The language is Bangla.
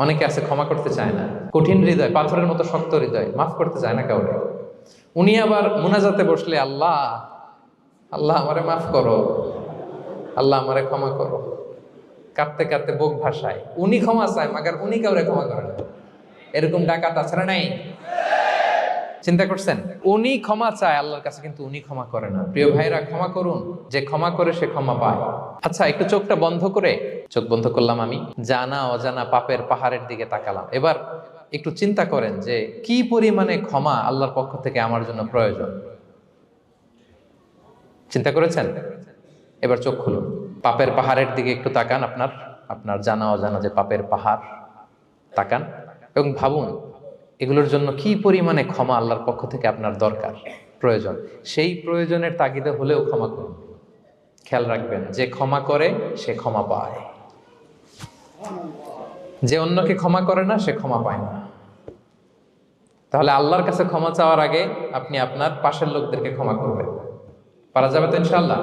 অনেকে আছে ক্ষমা করতে চায় না, কঠিন হৃদয়, পাথরের মতো শক্ত হৃদয়, মাফ করতে চায় না কাউকে। উনি আবার মুনাজাতে বসলে আল্লাহ আল্লাহ আমারে মাফ করো, আল্লাহ আমারে ক্ষমা করো, কাঁদতে কাঁদতে বুক ভাসায়। উনি ক্ষমা চায় মাগার উনি কাউরে ক্ষমা করে না। এরকম ডাকাত আছে না নাই? চিন্তা করছেন? উনি ক্ষমা চায় আল্লাহর কাছে, কিন্তু উনি ক্ষমা করে না। প্রিয় ভাইরা, ক্ষমা করুন। যে ক্ষমা করে সে ক্ষমা পায়। আচ্ছা, একটু চোখটা বন্ধ করে, চোখ বন্ধ করলাম আমি, জানা অজানা পাপের পাহাড়ের দিকে তাকালাম। এবার একটু চিন্তা করেন যে কি পরিমাণে ক্ষমা আল্লাহর পক্ষ থেকে আমার জন্য প্রয়োজন। চিন্তা করেছেন? এবার চোখ খুলুন, পাপের পাহাড়ের দিকে একটু তাকান, আপনার আপনার জানা অজানা যে পাপের পাহাড়, তাকান এবং ভাবুন এগুলোর জন্য কি পরিমাণে ক্ষমা আল্লাহর পক্ষ থেকে আপনার দরকার, প্রয়োজন। সেই প্রয়োজনের তাগিদে হলেও ক্ষমা করুন। খেয়াল রাখবেন, যে ক্ষমা করে সে ক্ষমা পায়, যে অন্যকে ক্ষমা করে না সে ক্ষমা পায় না। তাহলে আল্লাহর কাছে ক্ষমা চাওয়ার আগে আপনি আপনার পাশের লোকদেরকে ক্ষমা করবেন। পারা যাবে তো ইনশাআল্লাহ?